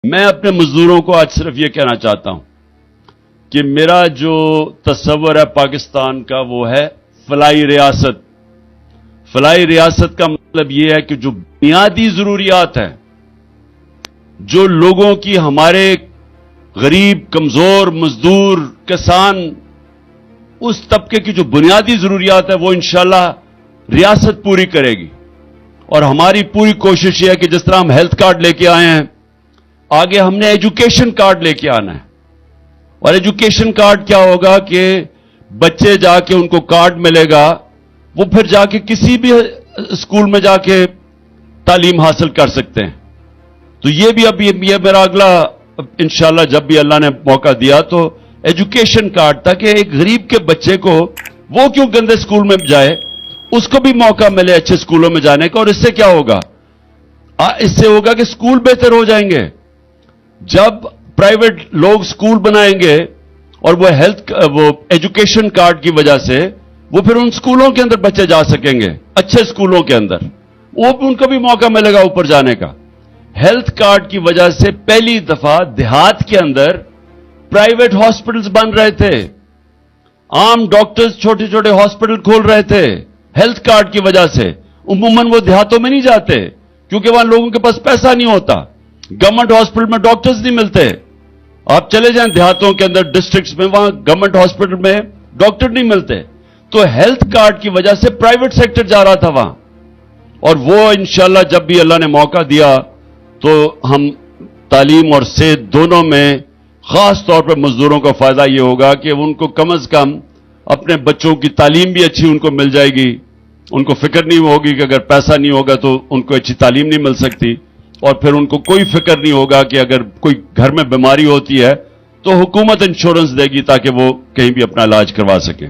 میں اپنے مزدوروں کو آج صرف یہ کہنا چاہتا ہوں کہ میرا جو تصور ہے پاکستان کا وہ ہے فلاحی ریاست. فلاحی ریاست کا مطلب یہ ہے کہ جو بنیادی ضروریات ہیں، جو لوگوں کی، ہمارے غریب، کمزور، مزدور، کسان، اس طبقے کی جو بنیادی ضروریات ہے وہ انشاءاللہ ریاست پوری کرے گی. اور ہماری پوری کوشش یہ ہے کہ جس طرح ہم ہیلتھ کارڈ لے کے آئے ہیں، آگے ہم نے ایجوکیشن کارڈ لے کے آنا ہے. اور ایجوکیشن کارڈ کیا ہوگا کہ بچے جا کے ان کو کارڈ ملے گا، وہ پھر جا کے کسی بھی اسکول میں جا کے تعلیم حاصل کر سکتے ہیں. تو یہ بھی اب یہ میرا اگلا انشاءاللہ جب بھی اللہ نے موقع دیا تو ایجوکیشن کارڈ، تاکہ ایک غریب کے بچے کو، وہ کیوں گندے اسکول میں جائے، اس کو بھی موقع ملے اچھے اسکولوں میں جانے کا. اور اس سے کیا ہوگا؟ اس سے ہوگا کہ اسکول بہتر ہو جائیں گے. جب پرائیویٹ لوگ سکول بنائیں گے اور وہ ایجوکیشن کارڈ کی وجہ سے وہ پھر ان سکولوں کے اندر بچے جا سکیں گے، اچھے سکولوں کے اندر، وہ ان کو بھی موقع ملے گا اوپر جانے کا. ہیلتھ کارڈ کی وجہ سے پہلی دفعہ دیہات کے اندر پرائیویٹ ہاسپٹلز بن رہے تھے، عام ڈاکٹرز چھوٹے چھوٹے ہاسپٹل کھول رہے تھے ہیلتھ کارڈ کی وجہ سے. عموماً وہ دیہاتوں میں نہیں جاتے کیونکہ وہاں لوگوں کے پاس پیسہ نہیں ہوتا، گورنمنٹ ہاسپٹل میں ڈاکٹرز نہیں ملتے. آپ چلے جائیں دیہاتوں کے اندر، ڈسٹرکٹس میں، وہاں گورنمنٹ ہاسپٹل میں ڈاکٹر نہیں ملتے. تو ہیلتھ کارڈ کی وجہ سے پرائیویٹ سیکٹر جا رہا تھا وہاں. اور وہ انشاءاللہ جب بھی اللہ نے موقع دیا تو ہم تعلیم اور صحت دونوں میں خاص طور پر مزدوروں کا فائدہ یہ ہوگا کہ ان کو کم از کم اپنے بچوں کی تعلیم بھی اچھی ان کو مل جائے گی. ان کو فکر نہیں ہوگی کہ اگر پیسہ نہیں ہوگا تو ان کو اچھی تعلیم نہیں مل سکتی. اور پھر ان کو کوئی فکر نہیں ہوگا کہ اگر کوئی گھر میں بیماری ہوتی ہے تو حکومت انشورنس دے گی تاکہ وہ کہیں بھی اپنا علاج کروا سکیں.